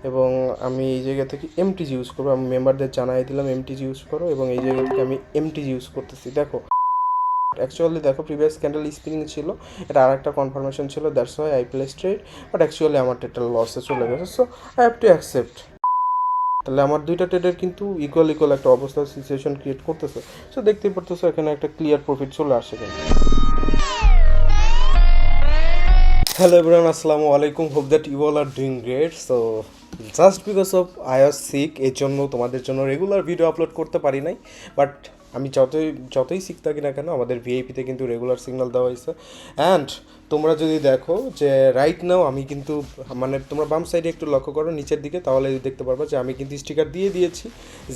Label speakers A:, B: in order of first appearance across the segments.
A: এবং আমি এই জায়গা থেকে এমটিজি ইউজ করবো। আমি মেম্বারদের জানাই দিলাম এমটিজি ইউজ করো, এবং এই জায়গা থেকে আমি এমটিজি ইউজ করতেছি। দেখো অ্যাকচুয়ালি দেখো প্রিভিয়াস ক্যান্ডেল স্পিনিং ছিল, এটা আর একটা কনফার্মেশন ছিল, that's why I place trade, but actually আমার ট্রেডটা লসে চলে গেছে, so I have to accept. তাহলে আমার দুইটা ট্রেডের কিন্তু ইকুয়াল একটা অবস্থা সিচুয়েশন ক্রিয়েট করতেছে। সো দেখতেই পারতেছো এখানে একটা ক্লিয়ার প্রফিট চলে আসছে কিন্তু। হ্যালো এভরিওয়ান, আসসালামু আলাইকুম, hope that you all are doing great. So just because of I was sick, এর জন্য তোমাদের জন্য রেগুলার ভিডিও আপলোড করতে পারি নাই। বাট আমি যতই শিখ থাকি না কেন, আমাদের ভিআইপিতে কিন্তু রেগুলার সিগন্যাল দেওয়া হয়েছে। অ্যান্ড তোমরা যদি দেখো যে রাইট নাও আমি কিন্তু মানে তোমরা বাম সাইডে একটু লক্ষ্য করো নিচের দিকে, তাহলে দেখতে পারবা যে আমি কিন্তু স্টিকার দিয়ে দিয়েছি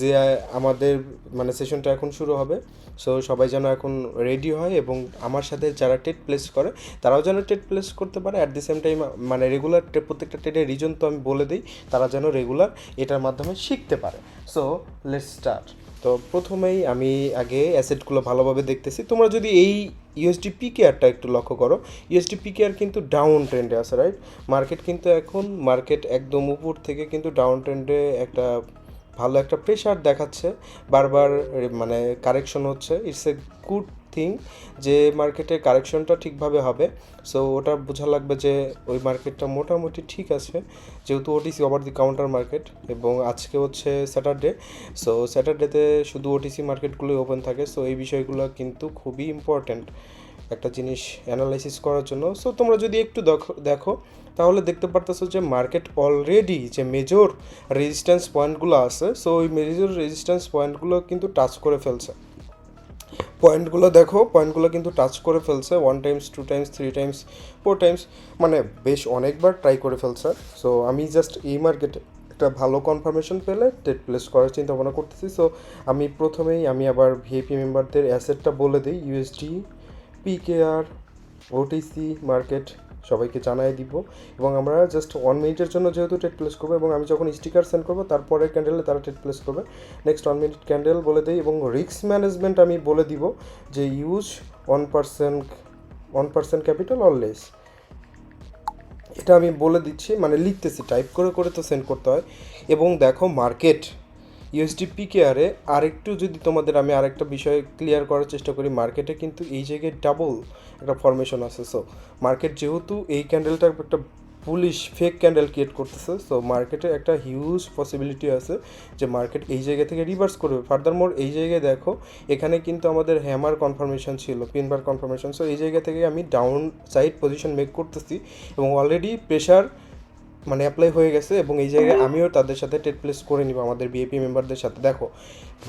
A: যে আমাদের মানে সেশনটা এখন শুরু হবে। সো সবাই যেন এখন রেডি হয়, এবং আমার সাথে যারা টেট প্লেস করে তারাও যেন টেট প্লেস করতে পারে। অ্যাট দি সেম টাইম মানে রেগুলার প্রত্যেকটা টেটের রিজন তো আমি বলে দিই, তারা যেন রেগুলার এটার মাধ্যমে শিখতে পারে। So let's start. তো প্রথমেই আমি আগে অ্যাসেটগুলো ভালোভাবে দেখতেছি। তোমরা যদি এই ইউএসডি পিকেআরটা একটু লক্ষ্য করো, ইউএসডি পিকেআর কিন্তু ডাউন ট্রেন্ডে আছে, রাইট? মার্কেট কিন্তু এখন একদম উপর থেকে কিন্তু ডাউন ট্রেন্ডে একটা ভালো একটা প্রেশার দেখাচ্ছে, বারবার মানে কারেকশন হচ্ছে। ইটস এ গুড থিং যে মার্কেটের কারেকশনটা ঠিকভাবে হবে। সো ওটা বোঝা লাগবে যে ওই মার্কেটটা মোটামুটি ঠিক আছে, যেহেতু OTC over the counter market, এবং আজকে হচ্ছে স্যাটারডে। সো স্যাটারডেতে শুধু ওটিসি মার্কেটগুলোই ওপেন থাকে। সো এই বিষয়গুলো কিন্তু খুবই ইম্পর্ট্যান্ট একটা জিনিস অ্যানালাইসিস করার জন্য। সো তোমরা যদি একটু দেখো তাহলে দেখতে পারতেছো যে মার্কেট অলরেডি যে মেজর রেজিস্ট্যান্স পয়েন্টগুলো আছে, সো ওই মেজর রেজিস্ট্যান্স পয়েন্টগুলো কিন্তু টাচ করে ফেলছে। পয়েন্টগুলো কিন্তু টাচ করে ফেলছে 1 টাইমস 2 টাইমস 3 টাইমস 4 টাইমস, মানে বেশ অনেকবার ট্রাই করে ফেলছে। সো আমি জাস্ট এই মার্কেটে একটা ভালো কনফার্মেশন পেলে ট্রেড প্লেস করার চিন্তা ভাবনা করতেছি। সো আমি প্রথমেই আবার ভিআইপি মেম্বারদের অ্যাসেটটা বলে দিই, ইউএসডি পিকেআর ওটিসি মার্কেট সবাইকে জানাই দিব, এবং আমরা জাস্ট 1 মিনিটের জন্য যেহেতু ট্রেড প্লেস করবো, এবং আমি যখন স্টিকার সেন্ড করবো তারপরের ক্যান্ডেলে তারা ট্রেড প্লেস করবে। নেক্সট 1 মিনিট ক্যান্ডেল বলে দিই, এবং রিস্ক ম্যানেজমেন্ট আমি বলে দিব যে ইউজ 1% ক্যাপিটাল অর লেস। এটা আমি বলে দিচ্ছি, মানে লিখতেছি, টাইপ করে করে তো সেন্ড করতে হয়। এবং দেখো মার্কেট ইউএসডি পিকেআরে আরেকটু যদি তোমাদের আমি আরেকটা বিষয় ক্লিয়ার করার চেষ্টা করি, মার্কেটে কিন্তু এই জায়গায় ডাবল একটা ফরমেশন আছে। সো মার্কেট যেহেতু এই ক্যান্ডেলটা একটা পুলিশ ফেক ক্যান্ডেল ক্রিয়েট করতেছে, সো মার্কেটে একটা হিউজ পসিবিলিটি আছে যে মার্কেট এই জায়গা থেকে রিভার্স করবে। ফার্দারমোর এই জায়গায় দেখো এখানে কিন্তু আমাদের হ্যামার কনফার্মেশন ছিল, পিনবার কনফার্মেশন। সো এই জায়গা থেকে আমি ডাউন সাইড পজিশন মেক করতেছি, এবং অলরেডি প্রেশার মানে অ্যাপ্লাই হয়ে গেছে, এবং এই জায়গায় আমিও তাদের সাথে ট্রেড প্লেস করে নিব আমাদের বিএপি মেম্বারদের সাথে। দেখো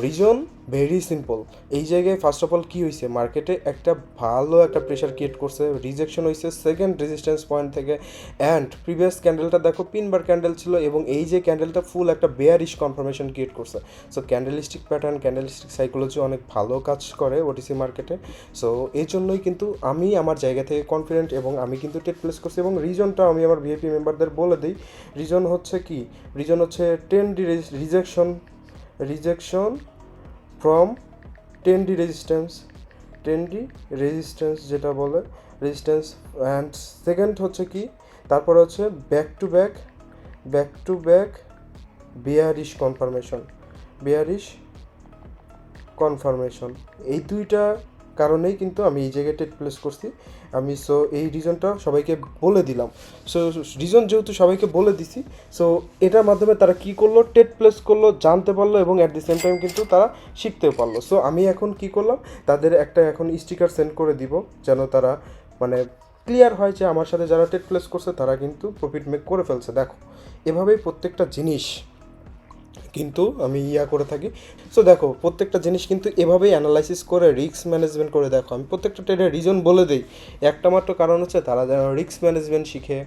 A: রিজন ভেরি সিম্পল। এই জায়গায় ফার্স্ট অফ অল কী হয়েছে, মার্কেটে একটা ভালো একটা প্রেশার ক্রিয়েট করছে, রিজেকশন হয়েছে সেকেন্ড রেজিস্ট্যান্স পয়েন্ট থেকে। অ্যান্ড প্রিভিয়াস ক্যান্ডেলটা দেখো পিনবার ক্যান্ডেল ছিল, এবং এই যে ক্যান্ডেলটা ফুল একটা বেয়ারিশ কনফার্মেশন ক্রিয়েট করছে। So candlestick pattern, candlestick psychology অনেক ভালো কাজ করে ওটিসি মার্কেটে। সো এই জন্যই কিন্তু আমি আমার জায়গা থেকে কনফিডেন্ট, এবং আমি কিন্তু ট্রেড প্লেস করছি। এবং রিজনটা আমি আমার ভিআইপি মেম্বারদের বলে দিই। রিজন হচ্ছে কি, রিজন হচ্ছে 10D rejection from 10D resistance যেটা বলে রেজিস্ট্যান্স। অ্যান্ড সেকেন্ড হচ্ছে কি, তারপরে হচ্ছে back to back bearish confirmation. এই দুইটা কারণেই কিন্তু আমি এই জায়গায় ট্রেড প্লেস করছি আমি। সো এই রিজনটা সবাইকে বলে দিলাম। সো রিজন যেহেতু সবাইকে বলে দিছি, সো এটার মাধ্যমে তারা কী করলো, ট্রেড প্লেস করলো, জানতে পারলো, এবং অ্যাট দি সেম টাইম কিন্তু তারা শিখতেও পারলো। সো আমি এখন কি করলাম, তাদের একটা এখন স্টিকার সেন্ড করে দিব, যেন তারা মানে ক্লিয়ার হয় যে আমার সাথে যারা ট্রেড প্লেস করছে তারা কিন্তু প্রফিট মেক করে ফেলছে। দেখো এভাবেই প্রত্যেকটা জিনিস কিন্তু আমি করে থাকি। সো দেখো প্রত্যেকটা জিনিস কিন্তু এভাবেই অ্যানালাইসিস করে রিস্ক ম্যানেজমেন্ট করে। দেখো আমি প্রত্যেকটা ট্রেডের রিজন বলে দিই, একটা মাত্র কারণ হচ্ছে তারা যেন রিস্ক ম্যানেজমেন্ট শিখে,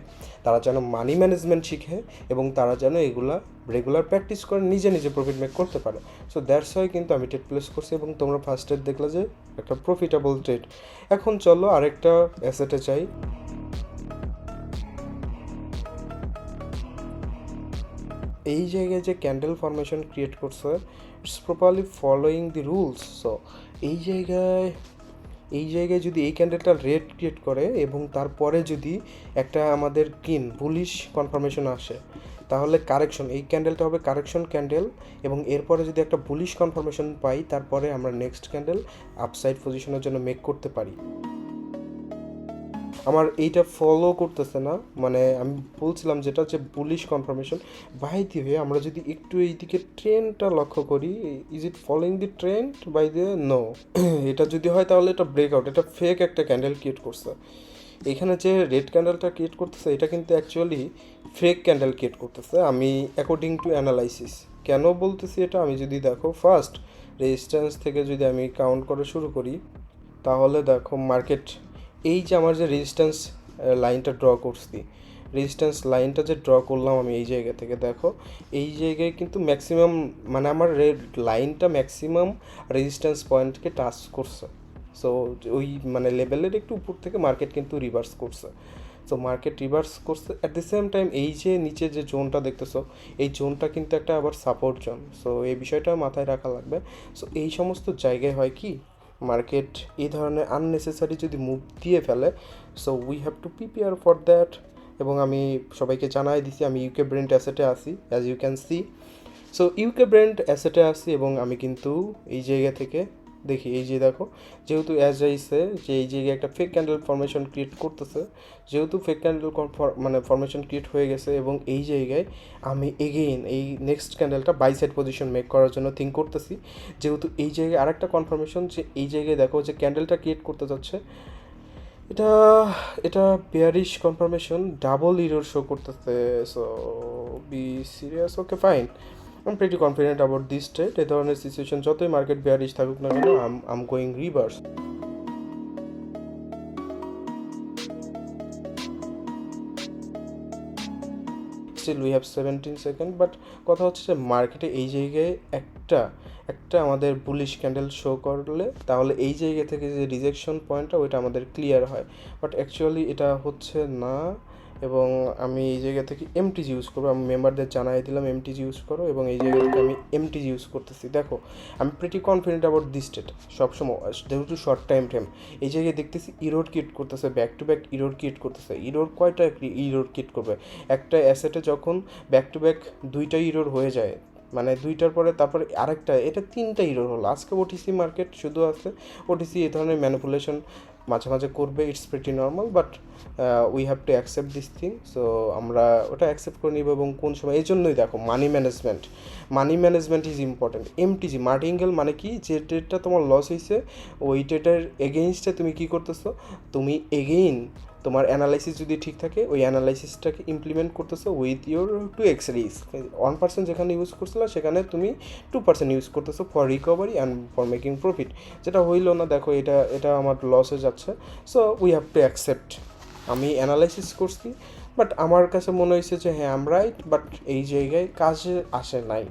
A: তারা যেন মানি ম্যানেজমেন্ট শিখে, এবং তারা যেন এগুলা রেগুলার প্র্যাকটিস করে নিজে নিজে প্রফিট মেক করতে পারে। সো দ্যাটস ওয়াই কিন্তু আমি ট্রেড প্লেস করছি, এবং তোমরা ফার্স্ট ট্রেড দেখলে যে একটা প্রফিটেবল ট্রেড। এখন চলো আরেকটা অ্যাসেটে চাই। এই জায়গায় যে ক্যান্ডেল ফরমেশন ক্রিয়েট করছে, it's properly following the rules. So এই জায়গায় যদি এই ক্যান্ডেলটা রেড ক্রিয়েট করে, এবং তারপরে যদি একটা আমাদের বুলিশ কনফার্মেশন আসে, তাহলে কারেকশন, এই ক্যান্ডেলটা হবে কারেকশন ক্যান্ডেল, এবং এরপরে যদি একটা বুলিশ কনফার্মেশন পাই তারপরে আমরা নেক্সট ক্যান্ডেল আপসাইড পজিশনের জন্য মেক করতে পারি। আমার এইটা ফলো করতেছে না, মানে আমি বলছিলাম যেটা যে bullish confirmation. By the way আমরা যদি একটু এইদিকে ট্রেন্ডটা লক্ষ্য করি, is it following the trend by the no? এটা যদি হয় তাহলে এটা ব্রেকআউট, এটা ফেক একটা ক্যান্ডেল ক্রিয়েট করছে। এখানে যে রেড ক্যান্ডেলটা ক্রিয়েট করতেছে এটা কিন্তু অ্যাকচুয়ালি ফেক ক্যান্ডেল ক্রিয়েট করতেছে, আমি অ্যাকর্ডিং টু অ্যানালাইসিস। কেন বলতেছি এটা? আমি যদি দেখো ফার্স্ট রেজিস্ট্যান্স থেকে যদি আমি কাউন্ট করে শুরু করি, তাহলে দেখো মার্কেট এই যে আমার যে রেজিস্ট্যান্স লাইনটা ড্র করছি, রেজিস্ট্যান্স লাইনটা যে ড্র করলাম আমি এই জায়গা থেকে, দেখো এই জায়গায় কিন্তু ম্যাক্সিমাম, মানে আমার রেড লাইনটা ম্যাক্সিমাম রেজিস্ট্যান্স পয়েন্টকে টাচ করছে। সো ওই মানে লেভেলের একটু উপর থেকে মার্কেট কিন্তু রিভার্স করছে। সো মার্কেট রিভার্স করছে, অ্যাট দ্য সেম টাইম এই যে নিচে যে জোনটা দেখতেছো, এই জোনটা কিন্তু একটা আবার সাপোর্ট জোন। সো এই বিষয়টা মাথায় রাখা লাগবে। সো এই সমস্ত জায়গায় হয় কি, মার্কেট এই ধরনের আননেসেসারি যদি মুভ দিয়ে ফেলে, so we have to prepare for that. এবং আমি সবাইকে জানাই দিছি আমি ইউকে ব্র্যান্ড অ্যাসেটে আসি, as you can see. So UK brand অ্যাসেটে আসি এবং আমি কিন্তু এই জায়গা থেকে দেখি, এই যে দেখো, যেহেতু অ্যাজ আইসে যে এই জায়গায় একটা ফেক ক্যান্ডেল ফরমেশন ক্রিয়েট করতেছে, যেহেতু ফেক ক্যান্ডেল মানে ফরমেশন ক্রিয়েট হয়ে গেছে, এবং এই জায়গায় আমি এগেইন এই নেক্সট ক্যান্ডেলটা বাই সাইড পজিশন মেক করার জন্য থিঙ্ক করতেছি। যেহেতু এই জায়গায় আরেকটা কনফার্মেশন যে এই জায়গায় দেখো যে ক্যান্ডেলটা ক্রিয়েট করতে যাচ্ছে, এটা এটা bearish confirmation, double error show করতেছে। So be serious, okay fine, I'm pretty confident about this trade. এই ধরনের সিচুয়েশন যতই মার্কেট বেয়ারিশ থাকুক না কেন, I'm going reverse. Still we have 17 second, but কথা হচ্ছে যে মার্কেটে এই জায়গায় একটা একটা আমাদের বুলিশ ক্যান্ডেল শো করলে তাহলে এই জায়গা থেকে যে রিজেকশন পয়েন্টটা ওইটা আমাদের ক্লিয়ার হয়, বাট অ্যাকচুয়ালি এটা হচ্ছে না। এবং আমি এই জায়গা থেকে এমটিজি ইউজ করবো, আমি মেম্বারদের জানাই দিলাম এমটিজি ইউজ করো, এবং এই জায়গা থেকে আমি এমটিজি ইউজ করতেছি। দেখো আমি pretty confident about this state সবসময়, যেহেতু শর্ট টাইম এই জায়গায় দেখতেছি ইরোড ক্রিয়েট করতেছে, back to back Erode create করতেছে। ইরোড কয়টা ইরোড ক্রিয়েট করবে? একটা অ্যাসেটে যখন ব্যাক টু ব্যাক দুইটা ইরোড হয়ে যায়, মানে দুইটার পরে তারপরে আরেকটা, এটা তিনটা ইরোর হলো। আজকে ওটিসি মার্কেট শুধু আছে, ওটিসি এই ধরনের ম্যানিপুলেশন মাঝে মাঝে করবে, it's pretty normal, but we have to accept this thing. So আমরা ওটা অ্যাকসেপ্ট করে নিব। এবং কোন সময়, এই জন্যই দেখো money management is important. MTG martingale মানে কি, যে ট্রেডটা তোমার লস হয়েছে ওই ট্রেডের এগেইনস্টে তুমি কী করতেছো, তুমি এগেইন তোমার অ্যানালাইসিস যদি ঠিক থাকে ওই অ্যানালাইসিসটাকে ইমপ্লিমেন্ট করতেছো উইথ ইউর 2x রিস্ক। 1% যেখানে ইউজ করছিলো সেখানে তুমি 2% ইউজ করতেছো for recovery and for making profit. যেটা হইলো না, দেখো এটা এটা আমার লস হয়ে যাচ্ছে। So we have to accept. আমি অ্যানালাইসিস করছি, বাট আমার কাছে মনে হয়েছে যে হ্যাঁ আম রাইট, বাট এই জায়গায় কাজে আসে নাই।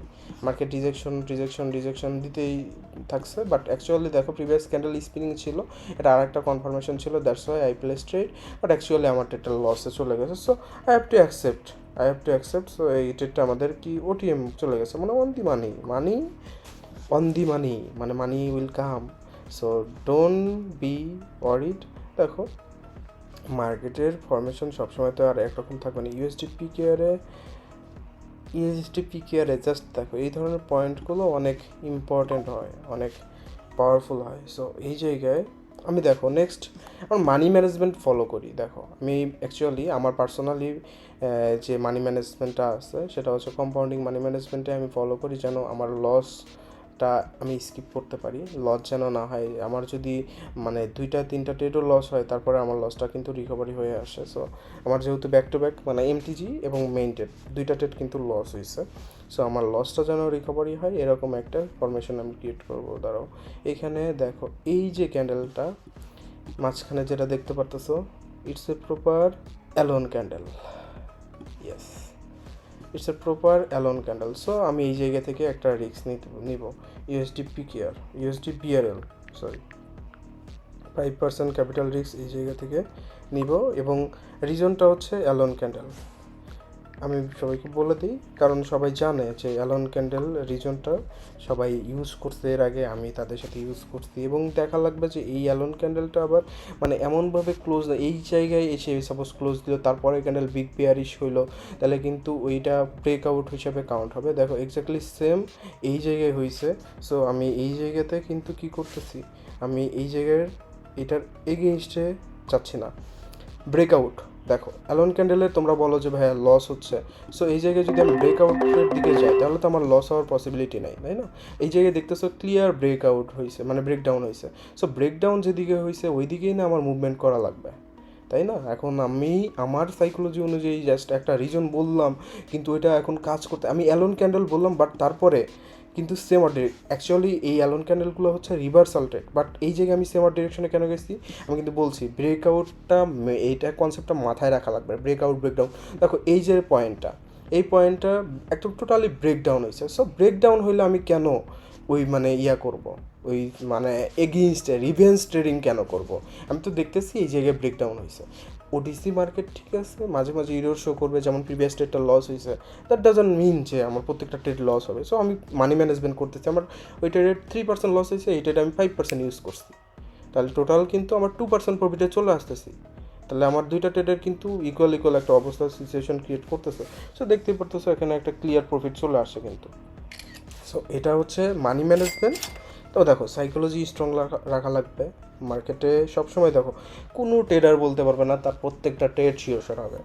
A: মার্কেট রিজেকশন দিতেই থাকছে, বাট অ্যাকচুয়ালি দেখো প্রিভিয়াস ক্যান্ডেল স্পিনিং ছিল, এটা আর একটা কনফার্মেশন ছিল, that's why I place trade, but actually আমার ট্রেডটা লসে চলে গেছে। So I have to accept. So এই ট্রেডটা আমাদের কি ওটিএম চলে গেছে, মানে অন দি মানি, মানে money will come. So don't be worried. দেখো মার্কেটের ফরমেশন সবসময় তো আর একরকম থাকবে না। ইউএসডি পিকেআরে জাস্ট দেখো এই ধরনের পয়েন্টগুলো অনেক ইম্পর্ট্যান্ট হয়, অনেক পাওয়ারফুল হয়। সো এই জায়গায় আমি দেখো নেক্সট আমার মানি ম্যানেজমেন্ট ফলো করি। দেখো আমি অ্যাকচুয়ালি আমার পার্সোনালি যে মানি ম্যানেজমেন্টটা আছে সেটা হচ্ছে কম্পাউন্ডিং মানি ম্যানেজমেন্টে আমি ফলো করি, যেন আমার লসটা আমি স্কিপ করতে পারি, লস যেন না হয়। আমার যদি মানে 2-3টা ট্রেডও লস হয় তারপরে আমার লসটা কিন্তু রিকভারি হয়ে আসে। সো আমার যেহেতু ব্যাক টু ব্যাক মানে এমটিজি এবং মেইন ট্রেড 2টা ট্রেড কিন্তু লস হয়েছে, সো আমার লসটা যেন রিকভারি হয় এরকম একটা ফরমেশন আমি ক্রিয়েট করবো। দাঁড়াও, এখানে দেখো এই যে ক্যান্ডেলটা মাঝখানে যেটা দেখতে পারতেছো, it's a proper alone candle. Yes, it's a proper alone candle. So আমি এই জায়গা থেকে একটা রিস্ক নিব। ইউএসডি বিআরএল 5% ক্যাপিটাল রিস্ক এই জায়গা থেকে নিব, এবং রিজনটা হচ্ছে অ্যালোন ক্যান্ডেল। আমি সবাইকে বলে দিই, কারণ সবাই জানে যে অ্যালন ক্যান্ডেল রিজনটা সবাই ইউজ করছে এর আগে, আমি তাদের সাথে ইউজ করছি, এবং দেখা লাগবে যে এই অ্যালন ক্যান্ডেলটা আবার মানে এমনভাবে ক্লোজ, এই জায়গায় এসে সাপোজ ক্লোজ দিল, তারপরে ক্যান্ডেল বিগ বেয়ারিশ হইলো, তাহলে কিন্তু ওইটা ব্রেকআউট হিসাবে কাউন্ট হবে। দেখো এক্স্যাক্টলি সেম এই জায়গায় হয়েছে। সো আমি এই জায়গাতে কিন্তু কি করতেছি, আমি এই জায়গার এটার এগেইনস্টে যাচ্ছি না, ব্রেকআউট। দেখো অ্যালন ক্যান্ডেলের তোমরা বলো যে ভাইয়া লস হচ্ছে, সো এই জায়গায় যদি আমি ব্রেকআউটের দিকে যাই তাহলে তো আমার লস হওয়ার পসিবিলিটি নাই, তাই না? এই জায়গায় দেখতেছো ক্লিয়ার ব্রেকআউট হয়েছে, মানে ব্রেকডাউন হয়েছে। সো ব্রেকডাউন যেদিকে হয়েছে ওই দিকেই না আমার মুভমেন্ট করা লাগবে, তাই না? এখন আমি আমার সাইকোলজি অনুযায়ী জাস্ট একটা রিজন বললাম, কিন্তু এটা এখন কাজ করতে, আমি অ্যালন ক্যান্ডেল বললাম বাট তারপরে কিন্তু সেম অ্যাকচুয়ালি এই অ্যালন ক্যান্ডেলগুলো হচ্ছে রিভার্সাল ট্রেড, বাট এই জায়গায় আমি সেম ডিরেকশনে কেন গেছি আমি কিন্তু বলছি। ব্রেকআউটটা, এইটা কনসেপ্টটা মাথায় রাখা লাগবে, ব্রেকআউট ব্রেকডাউন। দেখো এই যে পয়েন্টটা, এই পয়েন্টটা একদম টোটালি ব্রেকডাউন হয়েছে। সো ব্রেকডাউন হইলে আমি কেন ওই মানে ইয়া করব, ওই মানে এগেইনস্টে রিভেন্স ট্রেডিং কেন করব? আমি তো দেখতেছি এই জায়গায় ব্রেকডাউন হয়েছে। ওটিসি মার্কেট ঠিক আছে, মাঝে মাঝে ইরোর শো করবে, যেমন প্রিভিয়াস ট্রেডটা লস হয়েছে, দ্যাট ডাজন্ট মিন যে আমার প্রত্যেকটা ট্রেড লস হবে। সো আমি মানি ম্যানেজমেন্ট করতেছি, আমার ওই ট্রেডের 3% লস হয়েছে, এই ট্রেডে আমি 5% ইউজ করছি, তাহলে টোটাল কিন্তু আমার 2% প্রফিটে চলে আসতেছি। তাহলে আমার দুইটা ট্রেডের কিন্তু ইকুয়াল একটা অবস্থা সিচুয়েশন ক্রিয়েট করতেছে। সো দেখতেই পারতেছো এখানে একটা ক্লিয়ার প্রফিট চলে আসে কিন্তু। সো এটা হচ্ছে মানি ম্যানেজমেন্ট। তো দেখো সাইকোলজি স্ট্রং রাখা লাগবে মার্কেটে সবসময়। দেখো কোনো ট্রেডার বলতে পারবে না তার প্রত্যেকটা ট্রেড শিওর হবে।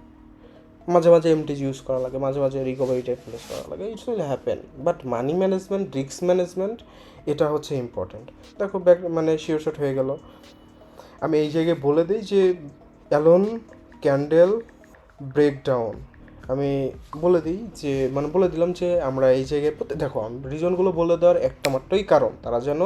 A: মাঝে মাঝে এমটিজি ইউজ করা লাগে, মাঝে মাঝে রিকভারি টাইপ প্লেস করা লাগে, it's will happen. But money management, risk management, এটা হচ্ছে ইম্পর্টেন্ট। দেখো ব্যাক মানে শিওর শট হয়ে গেল। আমি এই জায়গায় বলে দিই যে অ্যালন ক্যান্ডেল ব্রেকডাউন, আমি বলে দিই যে মানে বলে দিলাম যে আমরা এই জায়গায় দেখো রিজনগুলো বলে দেওয়ার একটা মাত্রই কারণ তারা যেন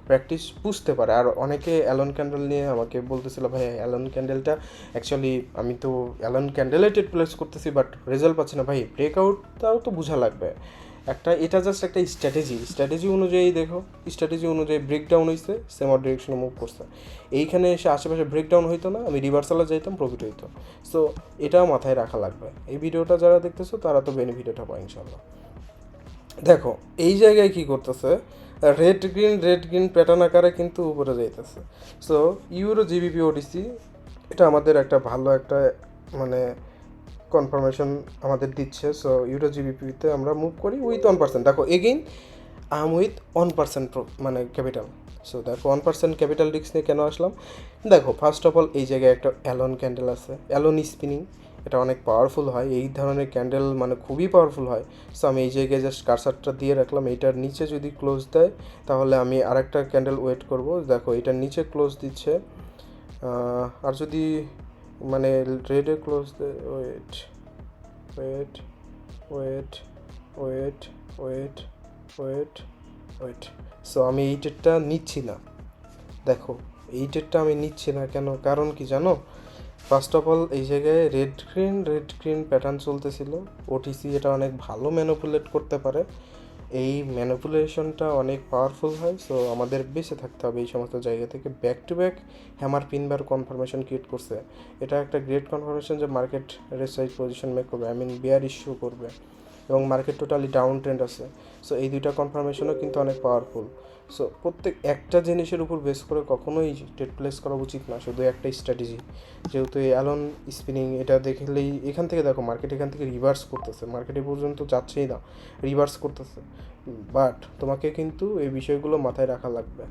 A: প্র্যাকটিস বুঝতে পারে। আর অনেকে অ্যালন ক্যান্ডেল নিয়ে আমাকে বলতেছিল ভাই অ্যালন ক্যান্ডেলটা অ্যাকচুয়ালি আমি তো অ্যালন ক্যান্ডেলে ট্রেড প্লেস করতেছি বাট রেজাল্ট পাচ্ছি না। ভাই ব্রেকআউটটাও তো বোঝা লাগবে একটা, এটা জাস্ট একটা স্ট্র্যাটেজি অনুযায়ী দেখো, স্ট্র্যাটেজি অনুযায়ী ব্রেকডাউন হয়েছে, সেম ডিরেকশনে মুভ করছে। এইখানে এসে আশেপাশে ব্রেকডাউন হইতো না, আমি রিভার্সালে যাইতাম, প্রফিট হইতো। সো এটাও মাথায় রাখা লাগবে। এই ভিডিওটা যারা দেখতেছো তারা তো বেনিফিটেড হবে ইনশাল্লাহ। দেখো এই জায়গায় কি করতেছে, রেড গ্রিন প্যাটার্ন আকারে কিন্তু উপরে যাইতেছে। সো ইউরো জিবিপি ওটিসি এটা আমাদের একটা ভালো একটা মানে কনফার্মেশন আমাদের দিচ্ছে। সো ইউরো জিবিপিতে আমরা মুভ করি উইথ 1%। দেখো এগেইন আই এম উইথ 1% মানে ক্যাপিটাল। সো দেখো 1% ক্যাপিটাল রিস্ক নিয়ে কেন আসলাম। দেখো ফার্স্ট অফ অল এই জায়গায় একটা অ্যালন ক্যান্ডেল আছে, অ্যালন স্পিনিং, এটা অনেক পাওয়ারফুল হয়, এই ধরনের ক্যান্ডেল মানে খুবই পাওয়ারফুল হয়। সো আমি এই জায়গায় জাস্ট কারসারটা দিয়ে রাখলাম, এইটার নিচে যদি ক্লোজ দেয় তাহলে আমি আরেকটা ক্যান্ডেল ওয়েট করব। দেখো এটার নিচে ক্লোজ দিচ্ছে, আর যদি মানে রেডে ক্লোজ দেয়, wait wait wait wait wait wait wait. So আমি এই ট্রেডটা নিচ্ছি না। দেখো এই ট্রেডটা আমি নিচ্ছি না কেন, কারণ কি জানো? ফার্স্ট অফ অল এই জায়গায় রেড গ্রিন প্যাটার্ন চলতেছিল, ওটিসি এটা অনেক ভালো ম্যানিপুলেট করতে পারে, এই ম্যানিপুলেশনটা অনেক পাওয়ারফুল হয়। সো আমাদের বেঁচে থাকতে হবে এই সমস্ত জায়গা থেকে। Back to back hammer পিনবার confirmation create করছে, এটা একটা গ্রেট কনফার্মেশন যে মার্কেট রেসাইজ পজিশন মেক করবে, আই মিন বিয়ার ইস্যু করবে, এবং মার্কেট টোটালি ডাউন ট্রেন্ড আছে। সো এই দুইটা কনফার্মেশনও কিন্তু অনেক পাওয়ারফুল। সো প্রত্যেক একটা জিনিসের উপর বেস করে কখনোই ট্রেড প্লেস করা উচিত না, শুধু একটা স্ট্র্যাটেজি। যেহেতু এই অ্যালন স্পিনিং এটা দেখলেই এখান থেকে দেখো মার্কেট এখান থেকে রিভার্স করতেছে, মার্কেটে পর্যন্ত যাচ্ছেই না, রিভার্স করতেছে। বাট তোমাকে কিন্তু এই বিষয়গুলো মাথায় রাখা লাগবে।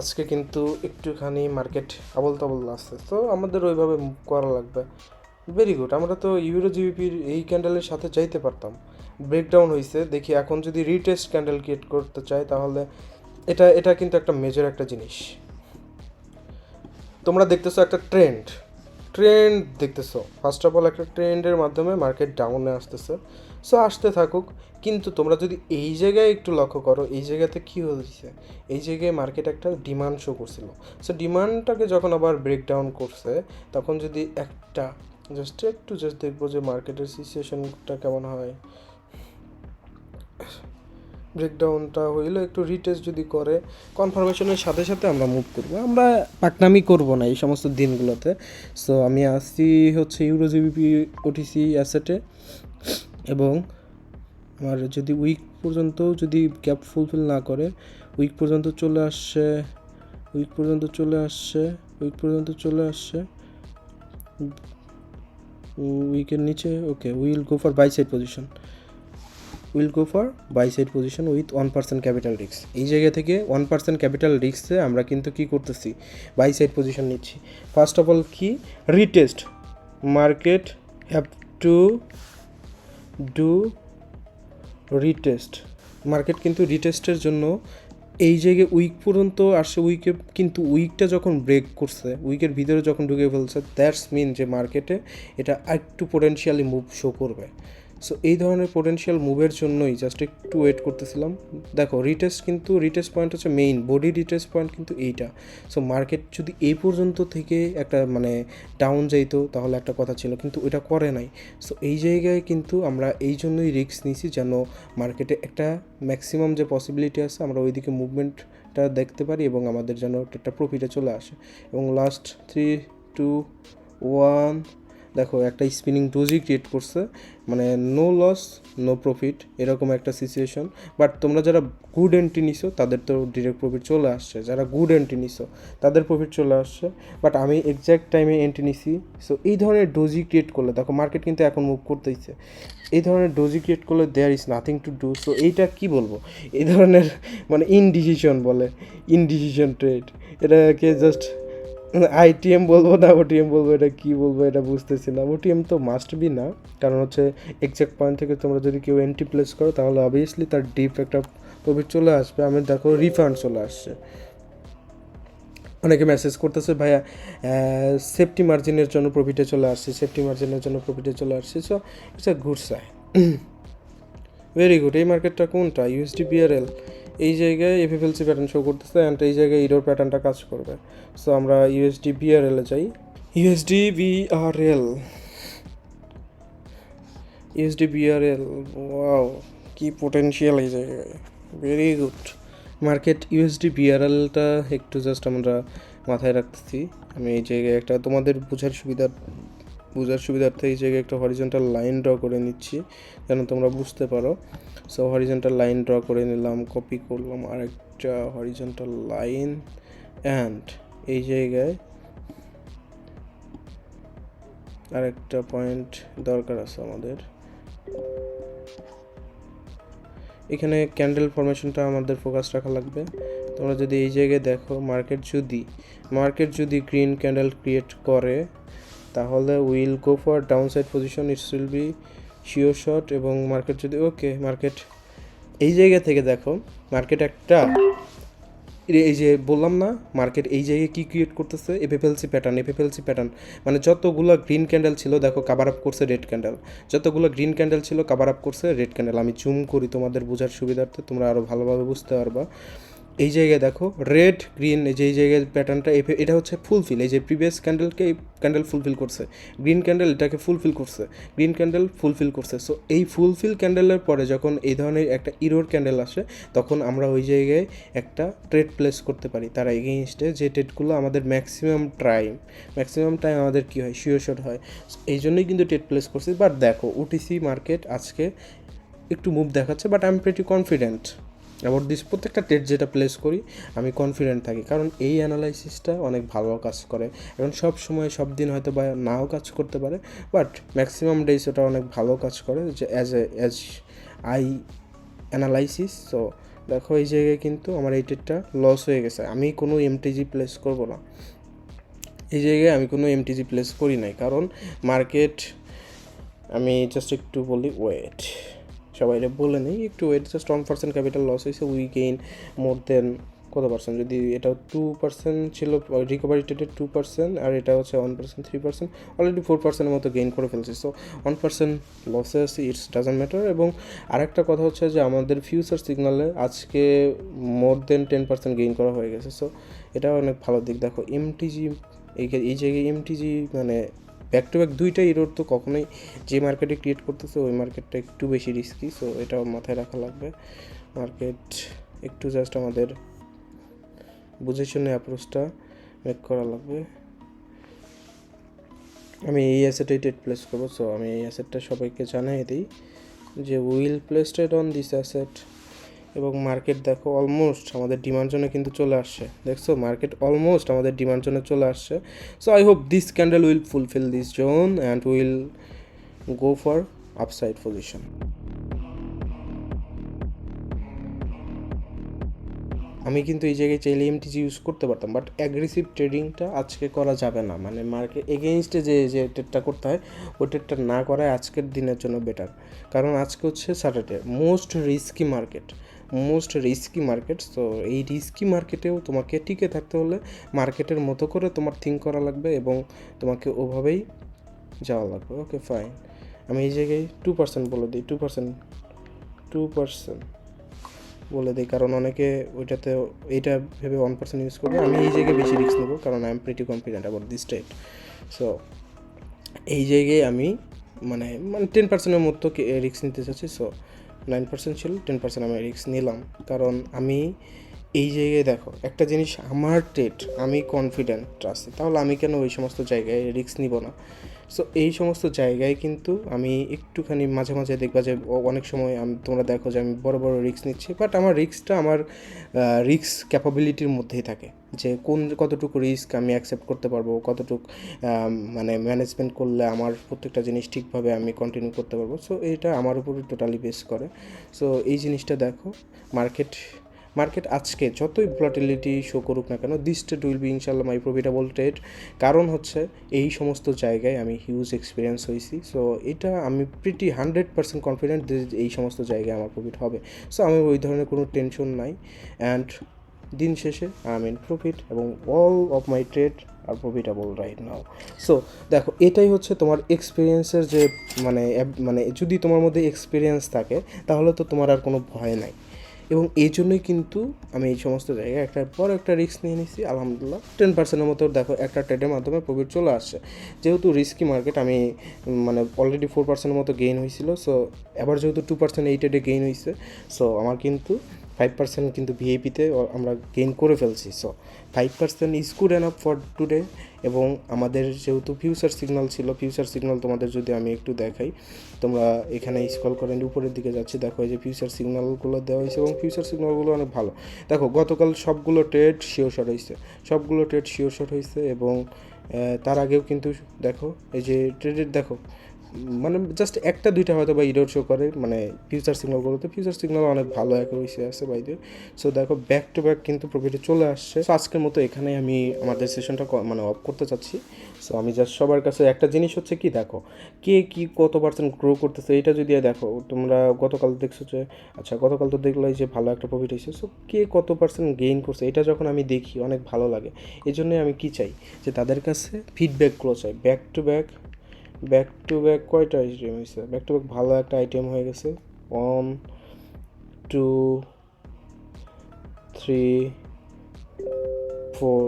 A: আজকে কিন্তু একটুখানি মার্কেট আবল তাবল আসছে, তো আমাদের ওইভাবে মুভ করা লাগবে। ভেরি গুড, আমরা তো ইউরো জিবিপির এই ক্যান্ডেলের সাথে চাইতে পারতাম। ব্রেকডাউন হয়েছে, দেখি এখন যদি রিটেস্ট ক্যান্ডেল ক্রিয়েট করতে চাই তাহলে এটা এটা কিন্তু একটা মেজর একটা জিনিস। তোমরা দেখতেছো একটা ট্রেন্ড দেখতেছো, ফার্স্ট অফ অল একটা ট্রেন্ডের মাধ্যমে মার্কেট ডাউনে আসতেছে। সো আসতে থাকুক, কিন্তু তোমরা যদি এই জায়গায় একটু লক্ষ্য করো, এই জায়গাতে কী হয়েছে, এই জায়গায় মার্কেট একটা ডিমান্ড শো করছিল। সো ডিমান্ডটাকে যখন আবার ব্রেকডাউন করছে তখন যদি একটা জাস্ট দেখবো যে মার্কেটের সিচুয়েশনটা কেমন হয়। ব্রেকডাউনটা হইলে একটু রিটেস্ট যদি করে কনফার্মেশনের সাথে সাথে আমরা মুভ করবো, আমরা পাকনামি করব না এই সমস্ত দিনগুলোতে। সো আমি আসছি হচ্ছে ইউরো জিবিপি ওটিসি অ্যাসেটে, এবং আমার যদি উইক পর্যন্ত যদি গ্যাপ ফুলফিল না করে, উইক পর্যন্ত চলে আসছে, উইক পর্যন্ত চলে আসছে, উইক পর্যন্ত চলে আসছে, উইকের নিচে, okay will go for buy side position, will go for buy side position with 1% capital risk. এই জায়গা থেকে 1% ক্যাপিটাল রিস্কে আমরা কিন্তু কী করতেছি, বাই সাইড পজিশন নিচ্ছি। ফার্স্ট অফ অল কি, retest, market have to do retest, market কিন্তু রিটেস্টের জন্য এই জায়গায় উইক পর্যন্ত আসে, উইকে কিন্তু উইকটা যখন ব্রেক করছে, উইকের ভিতরে যখন ঢুকে ফেলছে, দ্যাটস মিন যে মার্কেটে এটা একটু পোটেনশিয়ালি মুভ শো করবে। সো এই ধরনের পোটেনশিয়াল মুভের জন্যই জাস্ট একটু ওয়েট করতেছিলাম। দেখো রিটেস্ট কিন্তু, রিটেস্ট পয়েন্ট হচ্ছে মেইন বডি রিটেস্ট পয়েন্ট কিন্তু এইটা। সো মার্কেট যদি এই পর্যন্ত থেকে একটা মানে ডাউন যাইতো তাহলে একটা কথা ছিল, কিন্তু ওইটা করে নাই। সো এই জায়গায় কিন্তু আমরা এই জন্যই রিস্ক নিছি যেন মার্কেটে একটা ম্যাক্সিমাম যে পসিবিলিটি আছে আমরা ওইদিকে মুভমেন্টটা দেখতে পারি এবং আমাদের যেন একটা প্রফিটে চলে আসে। এবং লাস্ট 3, 2, 1 দেখো একটা স্পিনিং ডোজই ক্রিয়েট করছে, মানে নো লস নো প্রফিট এরকম একটা সিচুয়েশন। বাট তোমরা যারা গুড এন্ট্রি নিছো তাদের তো ডিরেক্ট প্রফিট চলে আসছে, যারা গুড এন্ট্রি নিছো তাদের প্রফিট চলে আসছে। বাট আমি এক্স্যাক্ট টাইমে এন্ট্রি নিছি। সো এই ধরনের ডোজি ক্রিয়েট করলে দেখো মার্কেট কিন্তু এখন মুভ করতেইছে, এই ধরনের ডোজি ক্রিয়েট করলে there is nothing to do. So এইটা কী বলবো, এই ধরনের মানে ইনডিসিশন বলে, ইনডিসিশন ট্রেড, এটাকে জাস্ট আইটিএম বলবো না ওটিএম বলবো, এটা কী বলবো এটা বুঝতেছি না। ওটিএম তো মাস্ট বি না, কারণ হচ্ছে এক্সাক্ট পয়েন্ট থেকে তোমরা যদি কেউ এন্ট্রি প্লেস করো তাহলে অবভিয়াসলি তার ডিপ একটা প্রফিট চলে আসবে। আমি দেখো রিফান্ড চলে আসছে, অনেকে মেসেজ করতেছে ভাইয়া সেফটি মার্জিনের জন্য প্রফিটে চলে আসছে, সেফটি মার্জিনের জন্য প্রফিটে চলে আসছে। So it's a good sign, very good. এই মার্কেটটা কোনটা, ইউএসডি বিআরএল, এই জায়গায় এফএফএলসি প্যাটার্ন শো করতেছে অ্যান্ড এই জায়গায় ইডোর প্যাটার্নটা কাজ করবে। সো আমরা ইউএসডি বিআরএলে যাই, USD BRL, USD BRL, wow কি পোটেনশিয়াল এই জায়গায়, ভেরি গুড মার্কেট। ইউএসডি বিআরএলটা একটু জাস্ট আমরা মাথায় রাখতেছি। আমি এই জায়গায় একটা তোমাদের বোঝার সুবিধার্থে এই জায়গায় একটা হরিজন্টাল লাইন ড্র করে নিচ্ছি যেন তোমরা বুঝতে পারো। সো হরিজন্টাল লাইন ড্র করে নিলাম, কপি করলাম আরেকটা হরিজন্টাল লাইন, অ্যান্ড এই জায়গায় আরেকটা পয়েন্ট দরকার আছে আমাদের, এখানে ক্যান্ডেল ফরমেশনটা আমাদের ফোকাস রাখা লাগবে। তোমরা যদি এই জায়গায় দেখো মার্কেট যদি গ্রিন ক্যান্ডেল ক্রিয়েট করে তাহলে will go for down side position, it's will be sure shot. এবং মার্কেট যদি মার্কেট এই জায়গা থেকে দেখো, মার্কেট একটা এই যে বললাম না, মার্কেট এই জায়গায় কী ক্রিয়েট করতেছে, এফএফএলসি প্যাটার্ন, মানে যতগুলো গ্রিন ক্যান্ডেল ছিল দেখো কাভার আপ করছে রেড ক্যান্ডেল, যতগুলো গ্রিন ক্যান্ডেল ছিল কাভার আপ করছে রেড ক্যান্ডেল। আমি জুম করি তোমাদের বোঝার সুবিধার্থে, তোমরা আরও ভালোভাবে বুঝতে পারবা। এই জায়গায় দেখো রেড গ্রিন, এই যে এই জায়গায় প্যাটার্নটা এটা হচ্ছে ফুলফিল, এই যে প্রিভিয়াস ক্যান্ডেলকে এই ক্যান্ডেল ফুলফিল করছে, গ্রিন ক্যান্ডেল এটাকে ফুলফিল করছে, গ্রিন ক্যান্ডেল ফুলফিল করছে। সো এই ফুলফিল ক্যান্ডেলের পরে যখন এই ধরনের একটা ইরোর ক্যান্ডেল আসে তখন আমরা ওই জায়গায় একটা ট্রেড প্লেস করতে পারি তার এগেইনস্টে, যে ট্রেডগুলো আমাদের ম্যাক্সিমাম টাইম আমাদের কী হয়, শিওর শট হয়। এই জন্যই কিন্তু ট্রেড প্লেস করছি। বাট দেখো ওটিসি মার্কেট আজকে একটু মুভ দেখাচ্ছে, but I am pretty confident about this. প্রত্যেকটা ট্রেড যেটা প্লেস করি আমি কনফিডেন্ট থাকি, কারণ এই অ্যানালাইসিসটা অনেক ভালো কাজ করে। এখন সব সময় সব দিন হয়তো বা নাও কাজ করতে পারে, বাট ম্যাক্সিমাম ডেজ ওটা অনেক ভালো কাজ করে যে অ্যাজ আই অ্যানালাইসিস। সো দেখো এই জায়গায় কিন্তু আমার এই ট্রেডটা লস হয়ে গেছে, আমি কোনো এমটিজি প্লেস করব না, এই জায়গায় আমি কোনো এমটিজি প্লেস করি নাই, কারণ মার্কেট, আমি জাস্ট একটু বলি ওয়েট, সবাইরে বলে নেই একটু ওয়েট, জাস্ট 1% ক্যাপিটাল লস হয়েছে, উই গেইন মোর দেন কত পার্সেন্ট, যদি এটা 2% ছিল রিকভারি রেটের 2% আর এটা হচ্ছে 1% 3%, অলরেডি 4%-এর মতো গেইন করে ফেলছে। সো 1% লসে আছে, ইটস ডাজন্ট ম্যাটার। এবং আরেকটা কথা হচ্ছে যে আমাদের ফিউচার সিগনালে আজকে মোর দেন 10% গেইন করা হয়ে গেছে। সো এটা অনেক ভালো দিক। দেখো এমটিজি, এই জায়গায় এমটিজি মানে ব্যাক টু ব্যাক দুইটা ইরোর তো কখনোই যে মার্কেটে ক্রিয়েট করতেছে ওই মার্কেটটা একটু বেশি রিস্কি। সো এটাও মাথায় রাখা লাগবে। মার্কেট একটু জাস্ট আমাদের বুঝে শুনে অ্যাপ্রোচটা মেক করা লাগবে। আমি এই অ্যাসেটেই ট্রেড প্লেস করবো। সো আমি এই অ্যাসেটটা সবাইকে জানিয়ে দিই যে will place trade on this asset. এবং মার্কেট দেখো অলমোস্ট আমাদের ডিমান্ড জোনে কিন্তু চলে আসছে, দেখছো মার্কেট অলমোস্ট আমাদের ডিমান্ড জোনে চলে আসছে। So I hope this candle will fulfil this zone and will go for upside position. আমি কিন্তু এই জায়গায় চাইলে এমটিজি ইউজ করতে পারতাম, বাট অ্যাগ্রেসিভ ট্রেডিংটা আজকে করা যাবে না, মানে মার্কেট এগেইনস্টে যে ট্রেডটা করতে হয় ওই ট্রেডটা না করাই আজকের দিনের জন্য বেটার। কারণ আজকে হচ্ছে স্যাটারডে, মোস্ট রিস্কি মার্কেট। তো এই রিস্কি মার্কেটেও তোমাকে টিকে থাকতে হলে মার্কেটের মতো করে তোমার থিঙ্ক করা লাগবে এবং তোমাকে ওভাবেই যাওয়া লাগবে। ওকে ফাইন, আমি এই জায়গায় 2% বলে দিই, 2% বলে দিই, কারণ অনেকে ওইটাতে এইটা ভেবে 1% ইউজ করবে। আমি এই জায়গায় বেশি রিস্ক নেবো কারণ I am pretty confident about this trade. So এই জায়গায় আমি মানে 10%-এর মতো রিস্ক নিতে চাচ্ছি। সো 9% ছিল, 10% আমি রিস্ক নিলাম, কারণ আমি এই জায়গায় দেখো একটা জিনিস, আমার ট্রেড আমি কনফিডেন্ট আছি, তাহলে আমি কেন ওই সমস্ত জায়গায় রিস্ক নিব না। সো এই সমস্ত জায়গায় কিন্তু আমি একটুখানি মাঝে মাঝে দেখবা যে অনেক সময় তোমরা দেখো যে আমি বড় বড় রিস্ক নিচ্ছি, বাট আমার রিস্কটা আমার রিস্ক ক্যাপাবিলিটির মধ্যেই থাকে, যে কতটুকু রিস্ক আমি অ্যাকসেপ্ট করতে পারবো, কতটুকু মানে ম্যানেজমেন্ট করলে আমার প্রত্যেকটা জিনিস ঠিকভাবে আমি কন্টিনিউ করতে পারবো। সো এটা আমার উপরে টোটালি বেস করে। সো এই জিনিসটা দেখো, মার্কেট আজকে যতই ভলাটিলিটি শো করুক না কেন, দিস ট্রেড উইল বি ইনশাল্লাহ মাই প্রফিটেবল ট্রেড। কারণ হচ্ছে এই সমস্ত জায়গায় আমি হিউজ এক্সপিরিয়েন্স হয়েছি। সো এটা আমি প্রিটি 100% কনফিডেন্ট যে এই সমস্ত জায়গায় আমার প্রফিট হবে। সো আমি ওই ধরনের কোনো টেনশন নাই। অ্যান্ড দিন শেষে আই এম ইন প্রফিট এবং all of my trade are profitable right now. So দেখো এটাই হচ্ছে তোমার এক্সপিরিয়েন্সের যে মানে যদি তোমার মধ্যে এক্সপিরিয়েন্স থাকে তাহলে তো তোমার আর কোনো ভয় নাই। এবং এই জন্যই কিন্তু আমি এই সমস্ত জায়গায় একটার পর একটা রিস্ক নিয়ে নিচ্ছি। আলহামদুলিল্লাহ 10%-এর মতো দেখো একটা ট্রেডের মাধ্যমে প্রফিট চলে আসছে। যেহেতু রিস্কি মার্কেট, আমি মানে অলরেডি 4%-এর মতো গেইন হয়েছিল। সো এবার যেহেতু 2% এই ট্রেডে গেইন হয়েছে, সো আমার কিন্তু 5% কিন্তু ভিআইপিতে আমরা গেইন করে ফেলছি। So 5% is good enough for today. এবং আমাদের যেহেতু ফিউচার সিগন্যাল ছিল, ফিউচার সিগন্যাল তোমাদের যদি আমি একটু দেখাই, তোমরা এখানে স্ক্রল করেন উপরের দিকে যাচ্ছে, দেখো এই যে ফিউচার সিগন্যালগুলো দেওয়া হয়েছে এবং ফিউচার সিগন্যালগুলো অনেক ভালো। দেখো গতকাল সবগুলো ট্রেড শিওর শট হয়েছে এবং তার আগেও কিন্তু দেখো এই যে ট্রেডের দেখো মানে জাস্ট একটা দুইটা হয়তো বা ইডোর শো করে, মানে ফিউচার সিগন্যালগুলোতে ফিউচার সিগন্যাল অনেক ভালো অ্যাকুরেসি আছে বাইরে। সো দেখো ব্যাক টু ব্যাক কিন্তু প্রফিটে চলে আসছে। সো আজকের মতো এখানেই আমি আমাদের সেশনটা মানে অফ করতে চাচ্ছি। সো আমি জাস্ট সবার কাছে একটা জিনিস হচ্ছে কি, দেখো কে কী কত পার্সেন্ট গ্রো করতেছে এটা যদি দেখো, তোমরা গতকাল দেখছো যে আচ্ছা গতকাল তো দেখলো যে ভালো একটা প্রফিট হয়েছে। সো কে কত পার্সেন্ট গেইন করছে এটা যখন আমি দেখি অনেক ভালো লাগে। এই জন্যই আমি কী চাই যে তাদের কাছে ফিডব্যাকগুলো চাই। ব্যাক টু ব্যাক কয়টা আইটেম হয়েছে, ব্যাক টু ব্যাক ভালো একটা আইটেম হয়ে গেছে। 1 2 3 4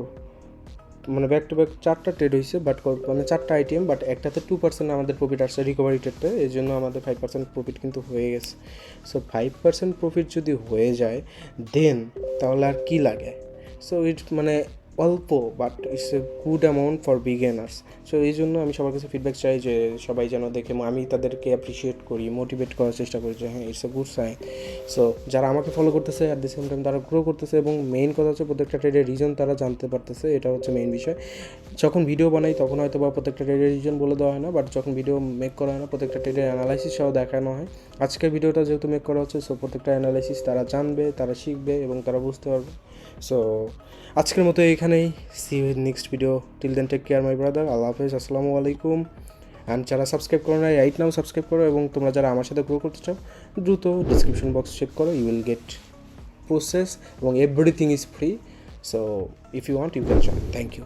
A: মানে ব্যাক টু ব্যাক 4টা ট্রেড হয়েছে, বাট মানে 4টা আইটেম, বাট একটাতে 2% আমাদের প্রফিট আসছে রিকভারি ট্রেডটা, এই জন্য আমাদের 5% প্রফিট কিন্তু হয়ে গেছে। সো 5% প্রফিট যদি হয়ে যায় দেন তাহলে আর কি লাগে। সো ইটস মানে অল্প, but it's a good amount for beginners. So এই জন্য আমি সবার কাছে ফিডব্যাক চাই যে সবাই যেন দেখে, আমি তাদেরকে অ্যাপ্রিসিয়েট করি, মোটিভেট করার চেষ্টা করি যে হ্যাঁ it's a good sign. So যারা আমাকে ফলো করতেছে অ্যাট দ্য সেম টাইম তারা গ্রো করতেছে এবং মেইন কথা হচ্ছে প্রত্যেকটা ট্রেডের রিজন তারা জানতে পারতেছে, এটা হচ্ছে মেইন বিষয়। যখন ভিডিও বানাই তখন হয়তো বা প্রত্যেকটা ট্রেডের রিজন বলে দেওয়া হয় না, বাট যখন ভিডিও মেক করা হয় না প্রত্যেকটা ট্রেডের অ্যানালাইসিস সহ দেখানো হয়। আজকের ভিডিওটা যেহেতু মেক করা হচ্ছে, সো প্রত্যেকটা অ্যানালাইসিস তারা জানবে, তারা শিখবে এবং তারা বুঝতে পারবে। সো আজকের মতো এখানেই, see you in next video, till then take care my brother, আল্লাহ হাফেজ, আসসালামু আলাইকুম। অ্যান্ড যারা সাবস্ক্রাইব করো না রাইট নাও সাবস্ক্রাইব করো, এবং তোমরা যারা আমার সাথে গ্রো করতে চাও দ্রুত ডিসক্রিপশন বক্স চেক করো, ইউ উইল গেট প্রসেস এবং everything is free. So if you want you can join. Thank you.